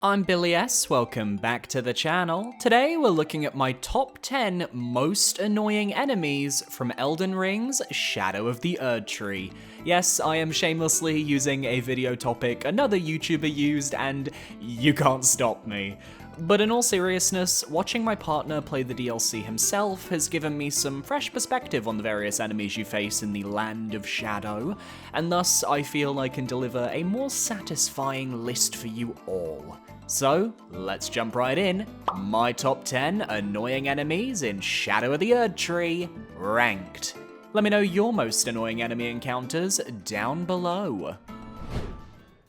I'm Billy S, welcome back to the channel. Today we're looking at my top 10 most annoying enemies from Elden Ring's Shadow of the Erdtree. Yes, I am shamelessly using a video topic another YouTuber used and you can't stop me. But in all seriousness, watching my partner play the DLC himself has given me some fresh perspective on the various enemies you face in the Land of Shadow, and thus I feel I can deliver a more satisfying list for you all. So, let's jump right in. My top 10 annoying enemies in Shadow of the Erdtree, ranked. Let me know your most annoying enemy encounters down below.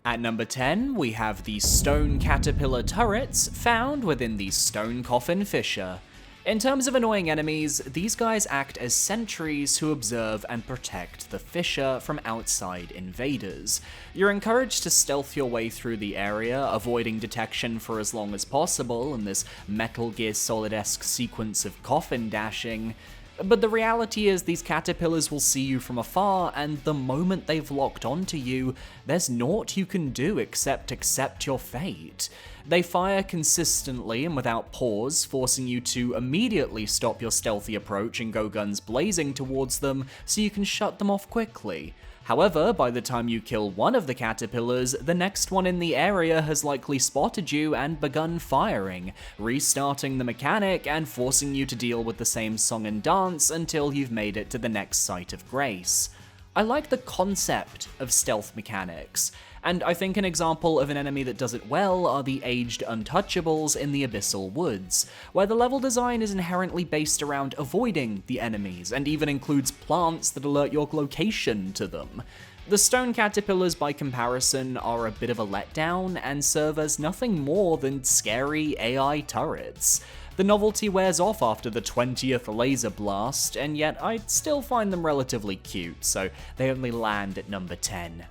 At number 10, we have the stone caterpillar turrets found within the stone coffin fissure. In terms of annoying enemies, these guys act as sentries who observe and protect the fissure from outside invaders. You're encouraged to stealth your way through the area, avoiding detection for as long as possible in this Metal Gear Solid-esque sequence of coffin dashing. But the reality is these caterpillars will see you from afar, and the moment they've locked onto you, there's naught you can do except accept your fate. They fire consistently and without pause, forcing you to immediately stop your stealthy approach and go guns blazing towards them so you can shut them off quickly. However, by the time you kill one of the caterpillars, the next one in the area has likely spotted you and begun firing, restarting the mechanic and forcing you to deal with the same song and dance until you've made it to the next site of grace. I like the concept of stealth mechanics, and I think an example of an enemy that does it well are the aged untouchables in the Abyssal Woods, where the level design is inherently based around avoiding the enemies, and even includes plants that alert your location to them. The stone caterpillars, by comparison, are a bit of a letdown, and serve as nothing more than scary AI turrets. The novelty wears off after the 20th laser blast, and yet I still find them relatively cute, so they only land at number 10.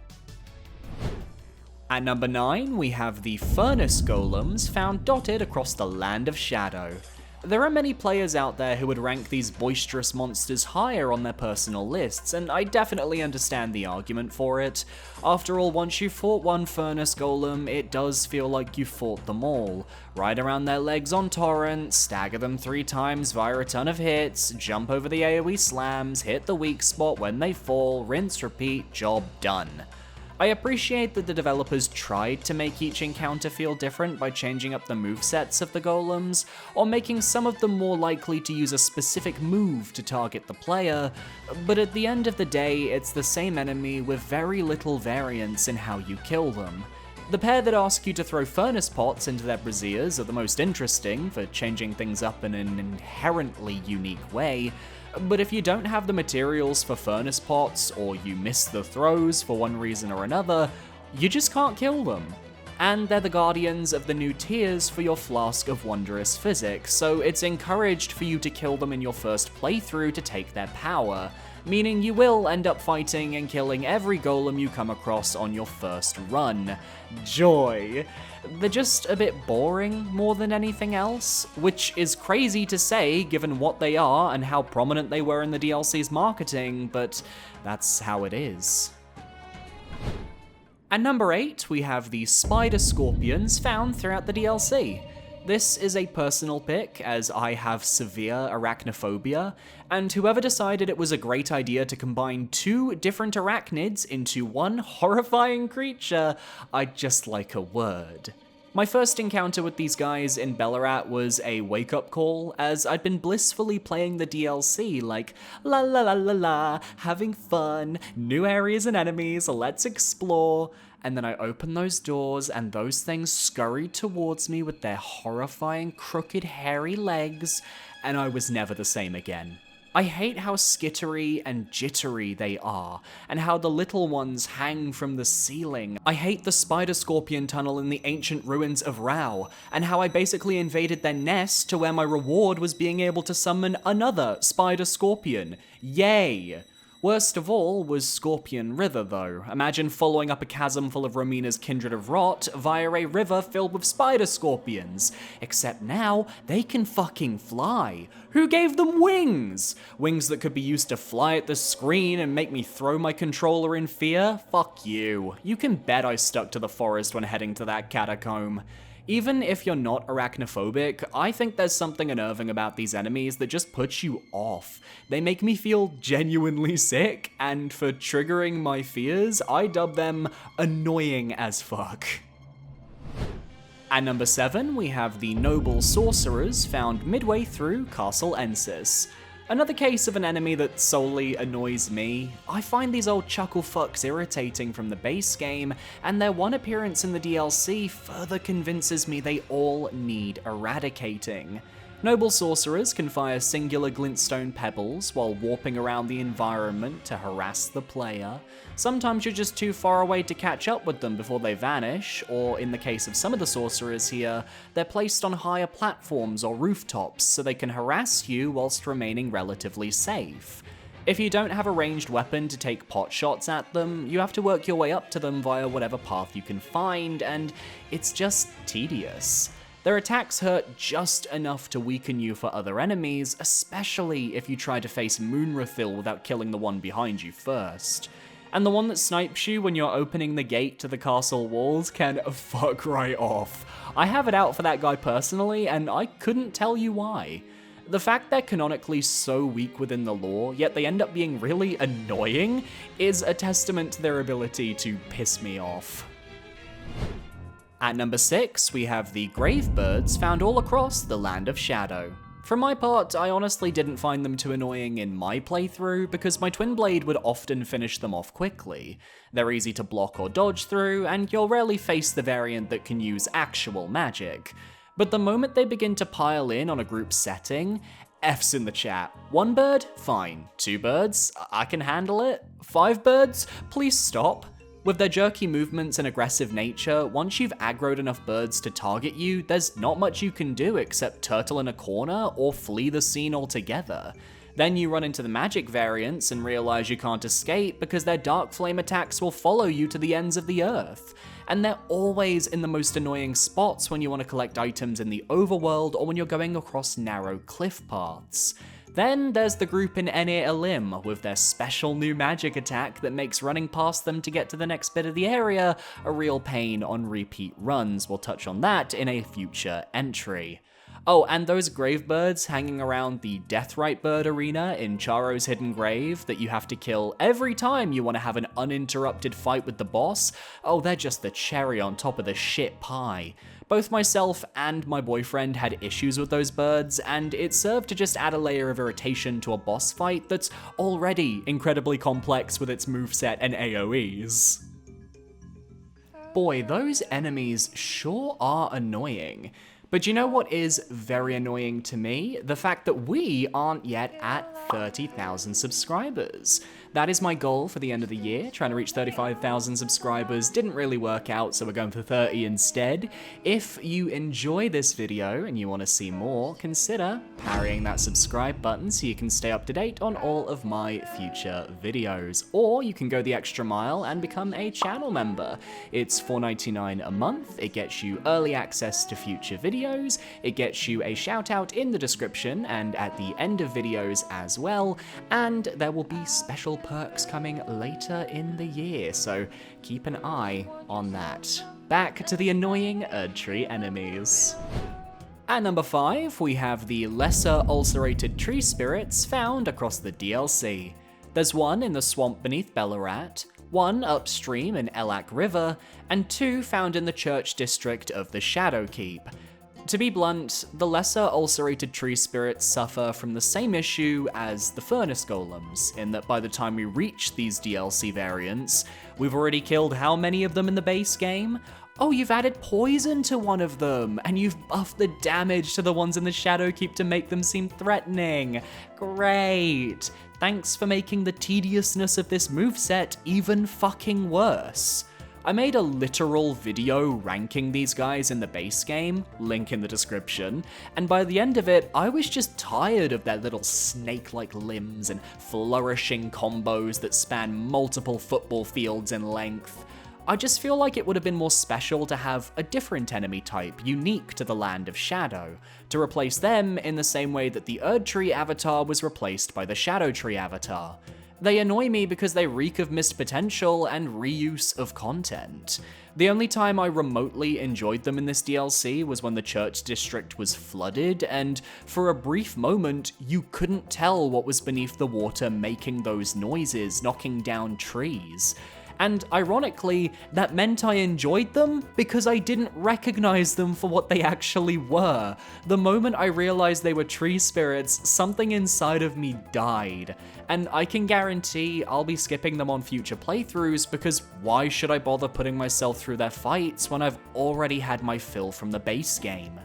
At number 9, we have the furnace golems found dotted across the Land of Shadow. There are many players out there who would rank these boisterous monsters higher on their personal lists, and I definitely understand the argument for it. After all, once you've fought one furnace golem, it does feel like you've fought them all. Ride around their legs on torrent, stagger them 3 times via a ton of hits, jump over the AoE slams, hit the weak spot when they fall, rinse, repeat, job done. I appreciate that the developers tried to make each encounter feel different by changing up the movesets of the golems, or making some of them more likely to use a specific move to target the player, but at the end of the day, it's the same enemy with very little variance in how you kill them. The pair that ask you to throw furnace pots into their braziers are the most interesting for changing things up in an inherently unique way, but if you don't have the materials for furnace pots, or you miss the throws for one reason or another, you just can't kill them. And they're the guardians of the new tiers for your Flask of Wondrous Physics, so it's encouraged for you to kill them in your first playthrough to take their power, meaning you will end up fighting and killing every golem you come across on your first run. Joy. They're just a bit boring more than anything else, which is crazy to say given what they are and how prominent they were in the DLC's marketing, but that's how it is. At number 8, we have the spider scorpions found throughout the DLC. This is a personal pick, as I have severe arachnophobia, and whoever decided it was a great idea to combine 2 different arachnids into one horrifying creature, I'd just like a word. My first encounter with these guys in Bellarat was a wake-up call, as I'd been blissfully playing the DLC like, la la la la la, having fun, new areas and enemies, let's explore, and then I opened those doors and those things scurried towards me with their horrifying, crooked, hairy legs, and I was never the same again. I hate how skittery and jittery they are, and how the little ones hang from the ceiling. I hate the spider-scorpion tunnel in the ancient ruins of Rao, and how I basically invaded their nest to where my reward was being able to summon another spider-scorpion. Yay! Worst of all was Scorpion River, though. Imagine following up a chasm full of Romina's Kindred of Rot via a river filled with spider scorpions. Except now, they can fucking fly. Who gave them wings? Wings that could be used to fly at the screen and make me throw my controller in fear? Fuck you. You can bet I stuck to the forest when heading to that catacomb. Even if you're not arachnophobic, I think there's something unnerving about these enemies that just puts you off. They make me feel genuinely sick, and for triggering my fears, I dub them annoying as fuck. At number 7, we have the noble sorcerers found midway through Castle Ensis. Another case of an enemy that solely annoys me. I find these old chuckle fucks irritating from the base game, and their one appearance in the DLC further convinces me they all need eradicating. Noble sorcerers can fire singular glintstone pebbles while warping around the environment to harass the player. Sometimes you're just too far away to catch up with them before they vanish, or in the case of some of the sorcerers here, they're placed on higher platforms or rooftops so they can harass you whilst remaining relatively safe. If you don't have a ranged weapon to take pot shots at them, you have to work your way up to them via whatever path you can find, and it's just tedious. Their attacks hurt just enough to weaken you for other enemies, especially if you try to face Moonrathil without killing the one behind you first. And the one that snipes you when you're opening the gate to the castle walls can fuck right off. I have it out for that guy personally, and I couldn't tell you why. The fact they're canonically so weak within the lore, yet they end up being really annoying, is a testament to their ability to piss me off. At number 6, we have the Gravebirds found all across the Land of Shadow. For my part, I honestly didn't find them too annoying in my playthrough because my twin blade would often finish them off quickly. They're easy to block or dodge through, and you'll rarely face the variant that can use actual magic. But the moment they begin to pile in on a group setting, F's in the chat. 1 bird? Fine. 2 birds? I can handle it. 5 birds? Please stop. With their jerky movements and aggressive nature, once you've aggroed enough birds to target you, there's not much you can do except turtle in a corner or flee the scene altogether. Then you run into the magic variants and realize you can't escape because their dark flame attacks will follow you to the ends of the earth. And they're always in the most annoying spots when you want to collect items in the overworld or when you're going across narrow cliff paths. Then there's the group in Enir Elim with their special new magic attack that makes running past them to get to the next bit of the area a real pain on repeat runs. We'll touch on that in a future entry. Oh, and those Gravebirds hanging around the Deathrite Bird arena in Charo's Hidden Grave that you have to kill every time you want to have an uninterrupted fight with the boss, oh, they're just the cherry on top of the shit pie. Both myself and my boyfriend had issues with those birds, and it served to just add a layer of irritation to a boss fight that's already incredibly complex with its moveset and AoEs. Boy, those enemies sure are annoying. But you know what is very annoying to me? The fact that we aren't yet at 30,000 subscribers. That is my goal for the end of the year, trying to reach 35,000 subscribers. Didn't really work out, so we're going for 30 instead. If you enjoy this video and you want to see more, consider parrying that subscribe button so you can stay up to date on all of my future videos. Or you can go the extra mile and become a channel member. It's $4.99 a month, it gets you early access to future videos, it gets you a shout out in the description and at the end of videos as well, and there will be special perks coming later in the year, so keep an eye on that. Back to the annoying Erdtree enemies. At number 5, we have the lesser ulcerated tree spirits found across the DLC. There's one in the swamp beneath Belorat, one upstream in Elak River, and 2 found in the church district of the Shadowkeep. To be blunt, the lesser ulcerated tree spirits suffer from the same issue as the furnace golems, in that by the time we reach these DLC variants, we've already killed how many of them in the base game? Oh, you've added poison to one of them, and you've buffed the damage to the ones in the Shadowkeep to make them seem threatening. Great! Thanks for making the tediousness of this moveset even fucking worse. I made a literal video ranking these guys in the base game, link in the description, and by the end of it, I was just tired of their little snake-like limbs and flourishing combos that span multiple football fields in length. I just feel like it would have been more special to have a different enemy type unique to the Land of Shadow, to replace them in the same way that the Erdtree avatar was replaced by the Shadowtree avatar. They annoy me because they reek of missed potential and reuse of content. The only time I remotely enjoyed them in this DLC was when the church district was flooded, and for a brief moment, you couldn't tell what was beneath the water making those noises, knocking down trees. And ironically, that meant I enjoyed them because I didn't recognize them for what they actually were. The moment I realized they were tree spirits, something inside of me died. And I can guarantee I'll be skipping them on future playthroughs because why should I bother putting myself through their fights when I've already had my fill from the base game?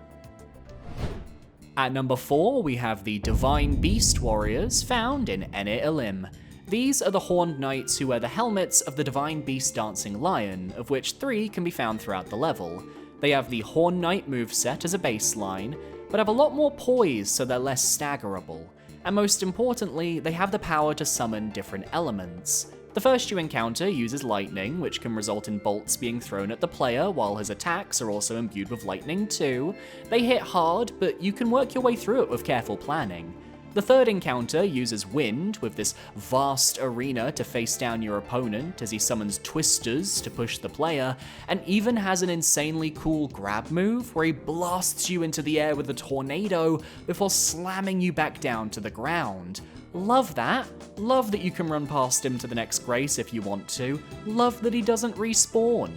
At number 4, we have the Divine Beast Warriors found in Erdtree. These are the Horned Knights who wear the helmets of the Divine Beast Dancing Lion, of which 3 can be found throughout the level. They have the Horned Knight moveset as a baseline, but have a lot more poise so they're less staggerable. And most importantly, they have the power to summon different elements. The first you encounter uses lightning, which can result in bolts being thrown at the player, while his attacks are also imbued with lightning too. They hit hard, but you can work your way through it with careful planning. The third encounter uses wind, with this vast arena to face down your opponent as he summons twisters to push the player, and even has an insanely cool grab move where he blasts you into the air with a tornado before slamming you back down to the ground. Love that. Love that you can run past him to the next grace if you want to. Love that he doesn't respawn.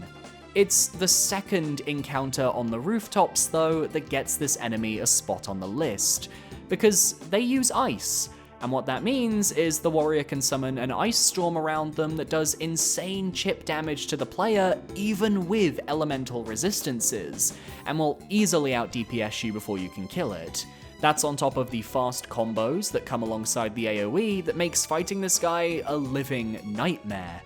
It's the second encounter on the rooftops though that gets this enemy a spot on the list, because they use ice, and what that means is the warrior can summon an ice storm around them that does insane chip damage to the player even with elemental resistances, and will easily out DPS you before you can kill it. That's on top of the fast combos that come alongside the AoE that makes fighting this guy a living nightmare.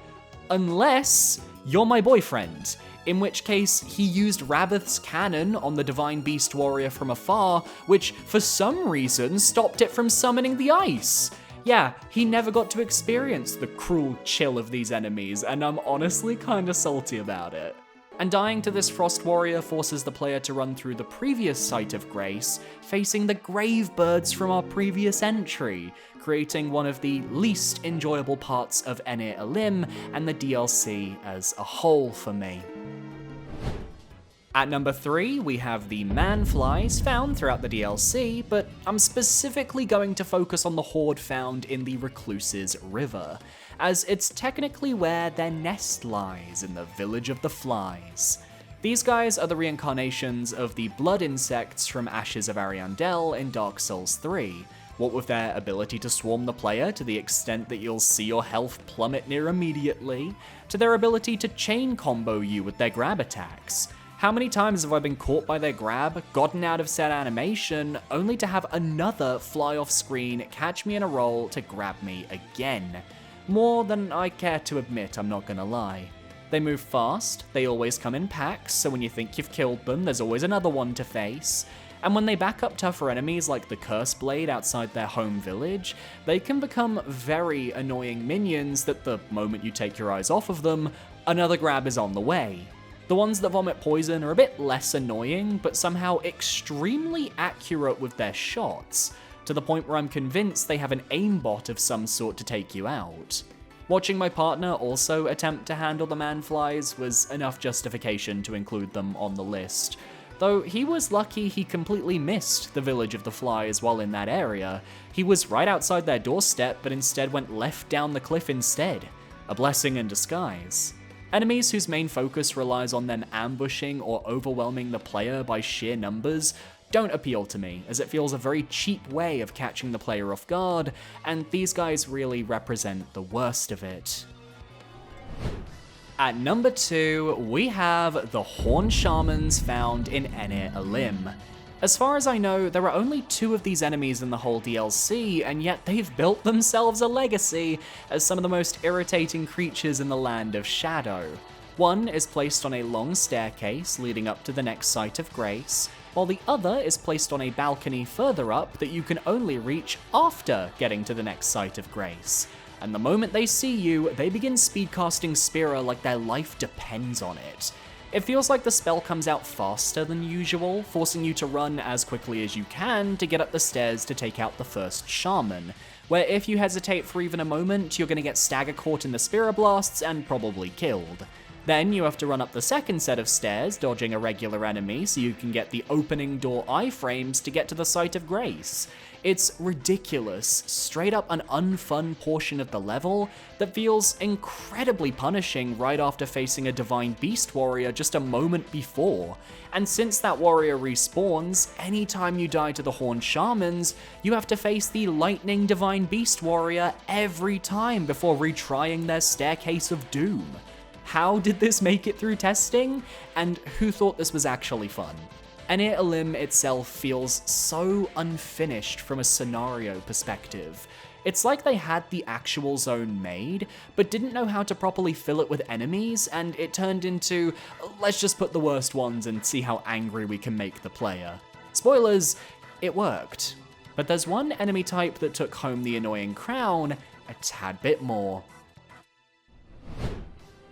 Unless you're my boyfriend, in which case he used Rabbath's cannon on the Divine Beast Warrior from afar, which for some reason stopped it from summoning the ice. Yeah, he never got to experience the cruel chill of these enemies, and I'm honestly kinda salty about it. And dying to this Frost Warrior forces the player to run through the previous Site of Grace, facing the Grave Birds from our previous entry, creating one of the least enjoyable parts of Erdtree and the DLC as a whole for me. At number 3, we have the Manflies found throughout the DLC, but I'm specifically going to focus on the horde found in the Recluse's River, as it's technically where their nest lies in the Village of the Flies. These guys are the reincarnations of the blood insects from Ashes of Ariandel in Dark Souls 3, what with their ability to swarm the player to the extent that you'll see your health plummet near immediately, to their ability to chain combo you with their grab attacks. How many times have I been caught by their grab, gotten out of said animation, only to have another fly off screen, catch me in a roll to grab me again? More than I care to admit, I'm not gonna lie. They move fast, they always come in packs, so when you think you've killed them, there's always another one to face. And when they back up tougher enemies like the Curse Blade outside their home village, they can become very annoying minions that the moment you take your eyes off of them, another grab is on the way. The ones that vomit poison are a bit less annoying, but somehow extremely accurate with their shots, to the point where I'm convinced they have an aimbot of some sort to take you out. Watching my partner also attempt to handle the Manflies was enough justification to include them on the list, though he was lucky he completely missed the Village of the Flies while in that area. He was right outside their doorstep, but instead went left down the cliff instead. A blessing in disguise. Enemies whose main focus relies on them ambushing or overwhelming the player by sheer numbers don't appeal to me, as it feels a very cheap way of catching the player off guard, and these guys really represent the worst of it. At number 2, we have the Horned Shamans found in Erdtree. As far as I know, there are only 2 of these enemies in the whole DLC, and yet they've built themselves a legacy as some of the most irritating creatures in the Land of Shadow. One is placed on a long staircase leading up to the next Site of Grace, while the other is placed on a balcony further up that you can only reach after getting to the next Site of Grace. And the moment they see you, they begin speedcasting Spira like their life depends on it. It feels like the spell comes out faster than usual, forcing you to run as quickly as you can to get up the stairs to take out the first shaman, where if you hesitate for even a moment, you're going to get stagger caught in the Spirit Blasts and probably killed. Then you have to run up the second set of stairs, dodging a regular enemy so you can get the opening door iframes to get to the Site of Grace. It's ridiculous, straight up an unfun portion of the level that feels incredibly punishing right after facing a Divine Beast warrior just a moment before. And since that warrior respawns, anytime you die to the Horned Shamans, you have to face the Lightning Divine Beast warrior every time before retrying their Staircase of Doom. How did this make it through testing? And who thought this was actually fun? Aaviier itself feels so unfinished from a scenario perspective. It's like they had the actual zone made, but didn't know how to properly fill it with enemies, and it turned into, let's just put the worst ones and see how angry we can make the player. Spoilers, it worked. But there's one enemy type that took home the annoying crown a tad bit more.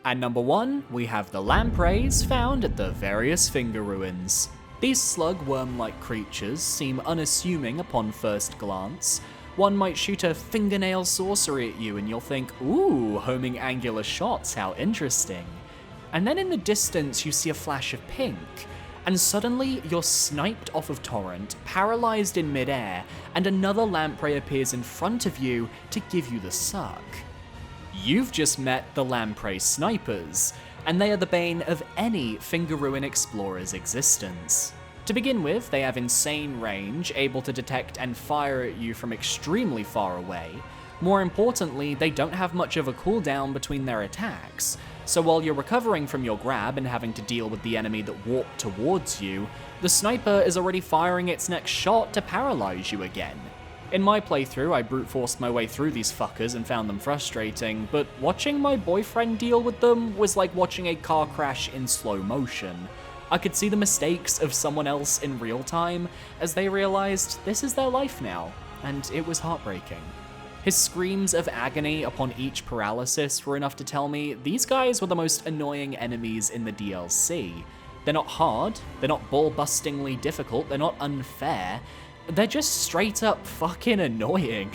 At number 1, we have the lampreys found at the various finger ruins. These slug worm-like creatures seem unassuming upon first glance. One might shoot a fingernail sorcery at you and you'll think, ooh, homing angular shots, how interesting. And then in the distance you see a flash of pink, and suddenly you're sniped off of Torrent, paralyzed in midair, and another lamprey appears in front of you to give you the suck. You've just met the lamprey snipers, and they are the bane of any Finger Ruin explorer's existence. To begin with, they have insane range, able to detect and fire at you from extremely far away. More importantly, they don't have much of a cooldown between their attacks, so while you're recovering from your grab and having to deal with the enemy that warped towards you, the sniper is already firing its next shot to paralyze you again. In my playthrough, I brute forced my way through these fuckers and found them frustrating, but watching my boyfriend deal with them was like watching a car crash in slow motion. I could see the mistakes of someone else in real time as they realized this is their life now, and it was heartbreaking. His screams of agony upon each paralysis were enough to tell me these guys were the most annoying enemies in the DLC. They're not hard, they're not ball-bustingly difficult, they're not unfair, they're just straight up fucking annoying,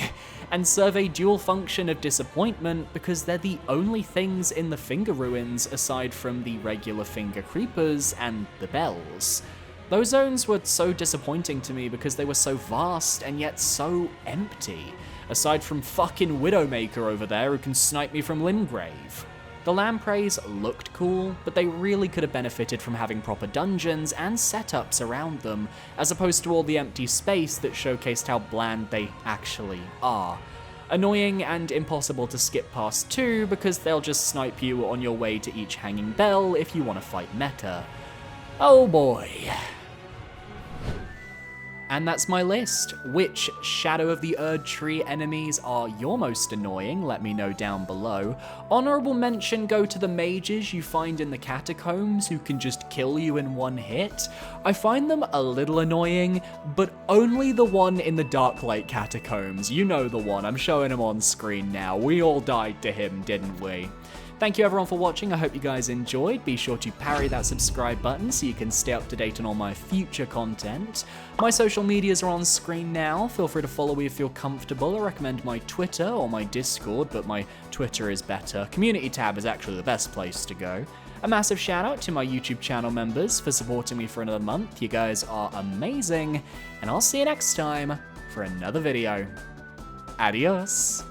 and serve a dual function of disappointment because they're the only things in the Finger Ruins aside from the regular Finger Creepers and the Bells. Those zones were so disappointing to me because they were so vast and yet so empty, aside from fucking Widowmaker over there who can snipe me from Limgrave. The lampreys looked cool, but they really could have benefited from having proper dungeons and setups around them, as opposed to all the empty space that showcased how bland they actually are. Annoying and impossible to skip past too, because they'll just snipe you on your way to each hanging bell if you want to fight meta. Oh boy. And that's my list. Which Shadow of the Erdtree enemies are your most annoying? Let me know down below. Honorable mention go to the mages you find in the catacombs who can just kill you in one hit. I find them a little annoying, but only the one in the Darklight catacombs. You know the one, I'm showing him on screen now. We all died to him, didn't we? Thank you everyone for watching, I hope you guys enjoyed. Be sure to parry that subscribe button so you can stay up to date on all my future content. My social medias are on screen now, feel free to follow me if you're comfortable. I recommend my Twitter or my Discord, but my Twitter is better. Community tab is actually the best place to go. A massive shout out to my YouTube channel members for supporting me for another month. You guys are amazing, and I'll see you next time for another video. Adios.